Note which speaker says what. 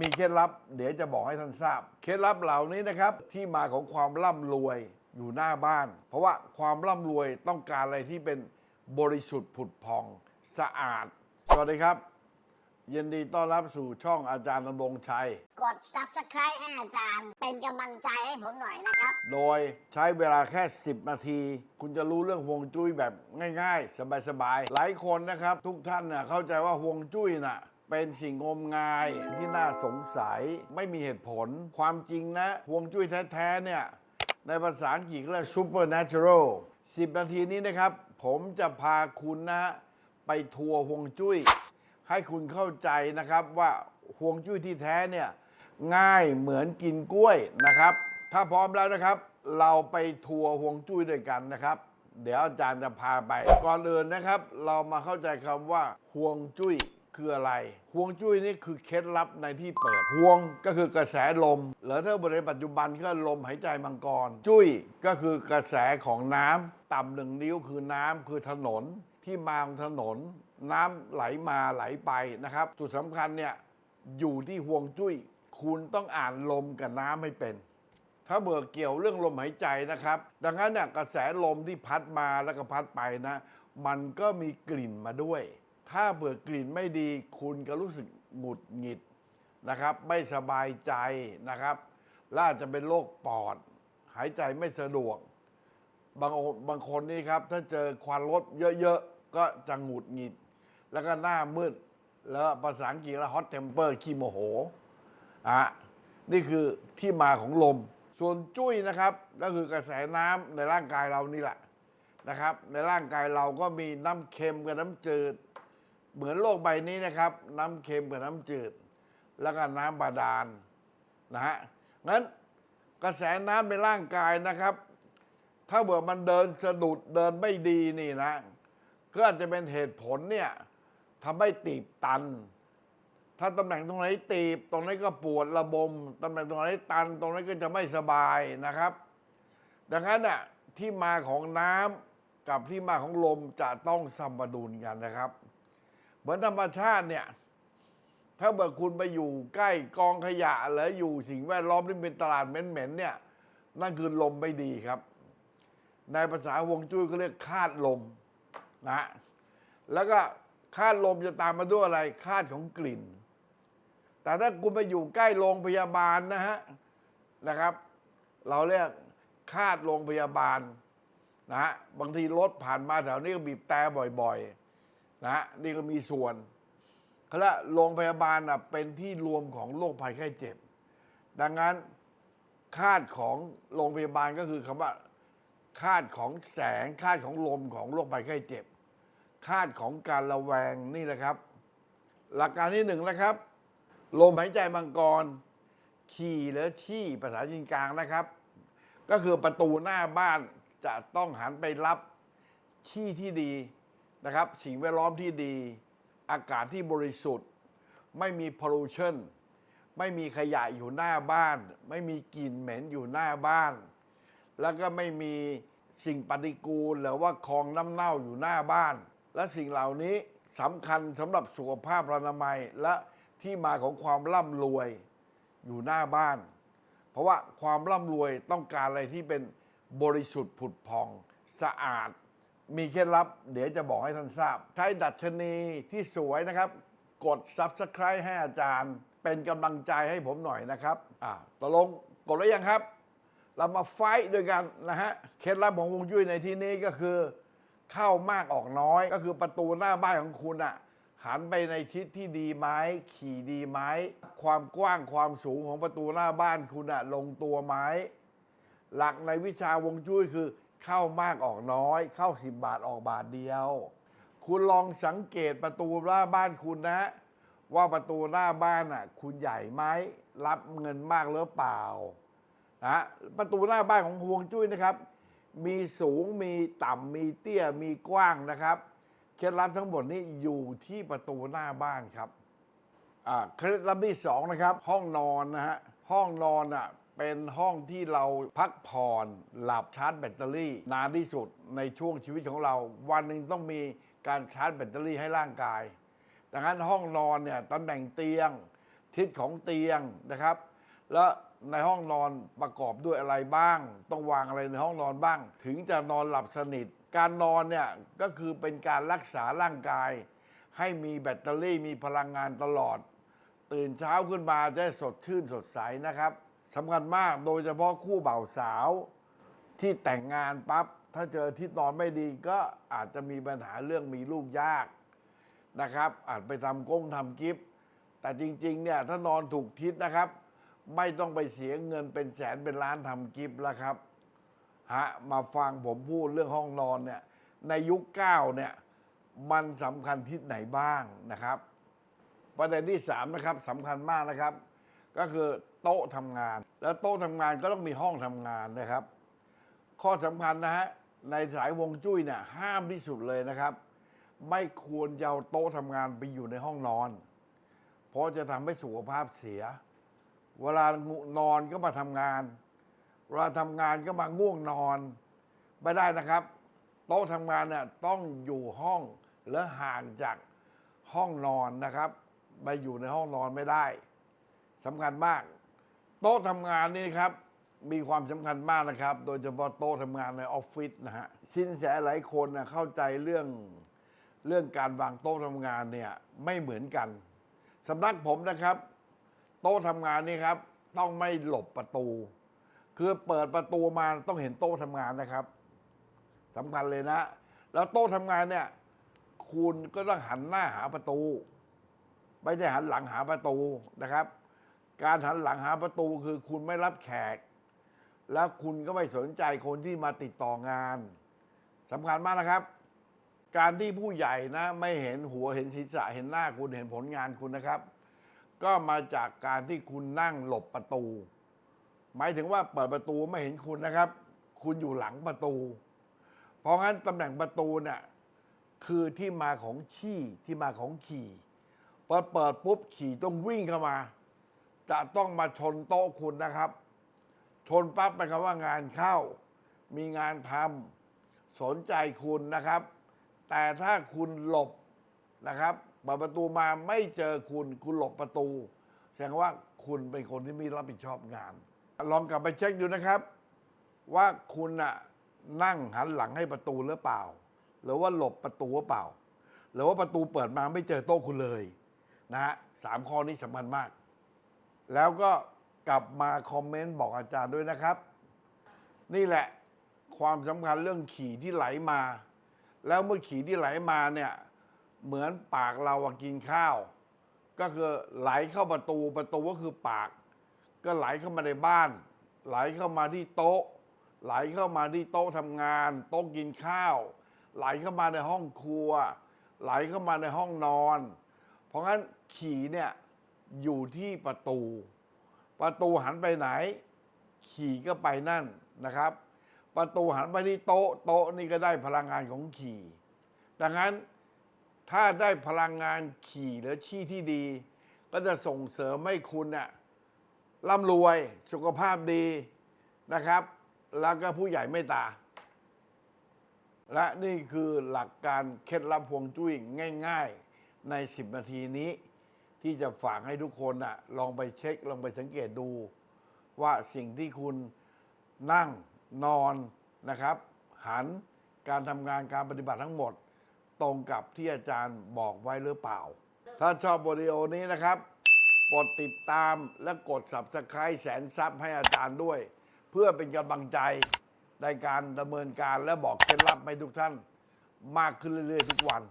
Speaker 1: มีเคล็ดลับเดี๋ยวจะบอกให้ท่านทราบเคล็ดลับเหล่านี้นะครับที่มาของความร่ำรวยอยู่หน้าบ้าน เพราะว่าความร่ำรวยต้องการอะไรที่เป็นบริสุทธิ์ผุดผ่องสะอาดสวัสดีครับยินดีต้อนรับสู่ช่องอาจารย์ดำรงชัย
Speaker 2: กด Subscribe ให้อาจารย์เป็นกำลังใจให้ผมหน่อยนะครับ
Speaker 1: โดยใช้เวลาแค่10นาทีคุณจะรู้เรื่องฮวงจุ้ยแบบง่ายๆสบายๆหลายคนนะครับทุกท่านเข้าใจว่าฮวงจุ้ยเป็นสิ่งงมงายที่น่าสงสัยไม่มีเหตุผลความจริงนะฮวงจุ้ยแท้ๆในภาษาอังกฤษเรียก supernatural 10นาทีนี้นะครับผมจะพาคุณไปทัวร์ฮวงจุ้ยให้คุณเข้าใจนะครับว่าฮวงจุ้ยที่แท้ง่ายเหมือนกินกล้วยนะครับถ้าพร้อมแล้วนะครับเราไปทัวร์ฮวงจุ้ยด้วยกันนะครับเดี๋ยวอาจารย์จะพาไปก่อนอื่นนะครับเรามาเข้าใจคำว่าฮวงจุ้ยคืออะไรฮวงจุ้ยนี่คือเคล็ดลับในที่เปิดฮวงก็คือกระแสลมหรือถ้าในปัจจุบันก็ลมหายใจมังกรจุ้ยก็คือกระแสของน้ำต่ำ1 นิ้วคือน้ำคือถนนที่มาของถนนน้ำไหลมาไหลไปนะครับจุดสำคัญอยู่ที่ฮวงจุ้ยคุณต้องอ่านลมกับน้ำให้เป็นถ้าเบื่อเกี่ยวเรื่องลมหายใจนะครับดังนั้นกระแสลมที่พัดมาแล้วก็พัดไปมันก็มีกลิ่นมาด้วยถ้าเบื่อกลิ่นไม่ดีคุณก็รู้สึกหงุดหงิดนะครับไม่สบายใจนะครับและอาจจะเป็นโรคปอดหายใจไม่สะดวกบางคนนี่ครับถ้าเจอควันรถเยอะๆก็จะหงุดหงิดแล้วก็หน้ามืดแล้วภาษาอังกฤษแล้ว hot temper ขี้โมโหนี่คือที่มาของลมส่วนจุ้ยนะครับก็คือกระแสน้ำในร่างกายเรานี่แหละนะครับในร่างกายเราก็มีน้ำเค็มกับน้ำจืดเหมือนโลกใบนี้นะครับน้ำเค็มกับน้ำจืดแล้วก็น้ำบาดาลงั้นกระแสน้ำในร่างกายนะครับถ้าเบื่อมันเดินสะดุดเดินไม่ดีนี่ก็อาจจะเป็นเหตุผลทำให้ตีบตันถ้าตำแหน่งตรงไหนตีบตรงนั้นก็ปวดระบมตำแหน่งตรงไหนตันตรงนั้นก็จะไม่สบายนะครับดังนั้นที่มาของน้ำกับที่มาของลมจะต้องสมดุลกันนะครับเหมือนธรรมชาติถ้าเกิดคุณไปอยู่ใกล้กองขยะหรืออยู่สิ่งแวดล้อมที่เป็นตลาดเหม็นๆนั่นคือลมไม่ดีครับในภาษาฮวงจุ้ยเขาเรียกคาดลมแล้วก็คาดลมจะตามมาด้วยอะไรคาดของกลิ่นแต่ถ้าคุณไปอยู่ใกล้โรงพยาบาลนะครับเราเรียกคาดโรงพยาบาลบางทีรถผ่านมาแถวนี้ก็บีบแต่บ่อยๆนี่ก็มีส่วนเขาเรียกโรงพยาบาลเป็นที่รวมของโรคภัยไข้เจ็บดังนั้นคาดของโรงพยาบาลก็คือคำว่าคาดของแสงคาดของลมของโรคภัยไข้เจ็บคาดของการระแวงนี่แหละครับหลักการที่1นะครับลมหายใจมังกรขี่หรือชี่ภาษาจีนกลางนะครับก็คือประตูหน้าบ้านจะต้องหันไปรับชี่ที่ดีนะครับสิ่งแวดล้อมที่ดีอากาศที่บริสุทธิ์ไม่มีพอลูชันไม่มีขยะอยู่หน้าบ้านไม่มีกลิ่นเหม็นอยู่หน้าบ้านแล้วก็ไม่มีสิ่งปฏิกูลหรือว่าคลองน้ำเน่าอยู่หน้าบ้านและสิ่งเหล่านี้สำคัญสำหรับสุขภาพอนามัยและที่มาของความร่ำรวยอยู่หน้าบ้านเพราะว่าความร่ำรวยต้องการอะไรที่เป็นบริสุทธิ์ผุดผ่องสะอาดมีเคล็ดลับเดี๋ยวจะบอกให้ท่านทราบใช้ดัชนีที่สวยนะครับกด Subscribe ให้อาจารย์เป็นกำลังใจให้ผมหน่อยนะครับตกลงกดแล้วยังครับเรามาไฟท์ด้วยกันเคล็ดลับของฮวงจุ้ยในที่นี้ก็คือเข้ามากออกน้อยก็คือประตูหน้าบ้านของคุณหันไปในทิศที่ดีไหมขี่ดีไหมความกว้างความสูงของประตูหน้าบ้านคุณลงตัวไหมหลักในวิชาฮวงจุ้ยคือเข้ามากออกน้อยเข้า10 บาทออกบาทเดียวคุณลองสังเกตประตูหน้าบ้านคุณว่าประตูหน้าบ้านคุณใหญ่ไหมรับเงินมากหรือเปล่าประตูหน้าบ้านของฮวงจุ้ยนะครับมีสูงมีต่ำมีเตี้ยมีกว้างนะครับเคล็ดลับทั้งหมดนี้อยู่ที่ประตูหน้าบ้านครับเคล็ดลับที่2นะครับห้องนอนห้องนอนเป็นห้องที่เราพักผ่อนหลับชาร์จแบตเตอรี่นานที่สุดในช่วงชีวิตของเราวันหนึ่งต้องมีการชาร์จแบตเตอรี่ให้ร่างกายดังนั้นห้องนอนตำแหน่งเตียง ทิศของเตียงนะครับ แล้วในห้องนอนประกอบด้วยอะไรบ้าง ต้องวางอะไรในห้องนอนบ้าง ถึงจะนอนหลับสนิท การนอนเนี่ยก็คือเป็นการรักษาร่างกาย ให้มีแบตเตอรี่มีพลังงานตลอด ตื่นเช้าขึ้นมาจะสดชื่นสดใสนะครับสำคัญมากโดยเฉพาะคู่บ่าวสาวที่แต่งงานปั๊บถ้าเจอทิศนอนไม่ดีก็อาจจะมีปัญหาเรื่องมีลูกยากนะครับอาจไปทำกิฟต์แต่จริงๆเนี่ยถ้านอนถูกทิศนะครับไม่ต้องไปเสียเงินเป็นแสนเป็นล้านทำกิฟต์แล้วครับมาฟังผมพูดเรื่องห้องนอนเนี่ยในยุค9เนี่ยมันสำคัญทิศไหนบ้างนะครับประเด็นที่3นะครับสำคัญมากนะครับก็คือโต๊ะทำงานแล้วโต๊ะทำงานก็ต้องมีห้องทำงานนะครับข้อสำคัญนะฮะในสายฮวงจุ้ยเนี่ยห้ามที่สุดเลยนะครับไม่ควรจะเอาโต๊ะทำงานไปอยู่ในห้องนอนเพราะจะทำให้สุขภาพเสียเวลานอนก็มาทำงานเวลาทำงานก็มาง่วงนอนไม่ได้นะครับโต๊ะทำงานเนี่ยต้องอยู่ห้องและห่างจากห้องนอนนะครับไปอยู่ในห้องนอนไม่ได้สำคัญมากโต๊ะทำงานนี่ครับมีความสำคัญมากนะครับโดยเฉพาะโต๊ะทำงานในออฟฟิศนะฮะสินแสหลายคนนะเข้าใจเรื่องการวางโต๊ะทำงานเนี่ยไม่เหมือนกันสำนักผมนะครับโต๊ะทำงานนี่ครับต้องไม่หลบประตูคือเปิดประตูมาต้องเห็นโต๊ะทำงานนะครับสำคัญเลยนะแล้วโต๊ะทำงานเนี่ยคุณก็ต้องหันหน้าหาประตูไม่ใช่หันหลังหาประตูนะครับการหันหลังหาประตูคือคุณไม่รับแขกแล้วคุณก็ไม่สนใจคนที่มาติดต่องานสำคัญมากนะครับการที่ผู้ใหญ่นะไม่เห็นหัวเห็นศีรษะเห็นหน้าคุณเห็นผลงานคุณนะครับก็มาจากการที่คุณนั่งหลบประตูหมายถึงว่าเปิดประตูไม่เห็นคุณนะครับคุณอยู่หลังประตูเพราะงั้นตำแหน่งประตูเนี่ยคือที่มาของชี่ที่มาของขี่พอเปิดปุ๊บขี่ต้องวิ่งเข้ามาจะต้องมาชนโต๊ะคุณนะครับชนปั๊บเป็นคำว่างานเข้ามีงานทำสนใจคุณนะครับแต่ถ้าคุณหลบนะครับเปิดประตูมาไม่เจอคุณหลบประตูแสดงว่าคุณเป็นคนที่ไม่รับผิดชอบงานลองกลับไปเช็คดูนะครับว่าคุณน่ะนั่งหันหลังให้ประตูหรือเปล่าหรือว่าหลบประตูหรือเปล่าหรือว่าประตูเปิดมาไม่เจอโต๊ะคุณเลยนะฮะ3 ข้อนี้สำคัญมากแล้วก็กลับมาคอมเมนต์บอกอาจารย์ด้วยนะครับนี่แหละความสำคัญเรื่องขี่ที่ไหลมาแล้วเมื่อขี่ที่ไหลมาเนี่ยเหมือนปากเรากินข้าวก็คือไหลเข้าประตูก็คือปากก็ไหลเข้ามาในบ้านไหลเข้ามาที่โต๊ะไหลเข้ามาที่โต๊ะทำงานโต๊ะกินข้าวไหลเข้ามาในห้องครัวไหลเข้ามาในห้องนอนเพราะงั้นขี่เนี่ยอยู่ที่ประตูหันไปไหนขี่ก็ไปนั่นนะครับประตูหันไปที่โต๊ะนี่ก็ได้พลังงานของขี่ดังนั้นถ้าได้พลังงานขี่หรือชี่ที่ดีก็จะส่งเสริมให้คุณเนี่ยร่ำรวยสุขภาพดีนะครับแล้วก็ผู้ใหญ่เมตตาและนี่คือหลักการเคล็ดลับฮวงจุ้ยง่ายๆใน10 นาทีนี้ที่จะฝากให้ทุกคนลองไปเช็คลองไปสังเกตดูว่าสิ่งที่คุณนั่งนอนนะครับหันการทำงานการปฏิบัติทั้งหมดตรงกับที่อาจารย์บอกไว้หรือเปล่าถ้าชอบวิดีโอนี้นะครับกดติดตามและกด Subscribe แสนซับให้อาจารย์ด้วยเพื่อเป็นกำลังใจในการดำเนินการและบอกเคล็ดลับให้ทุกท่านมากขึ้นเรื่อยๆทุกวัน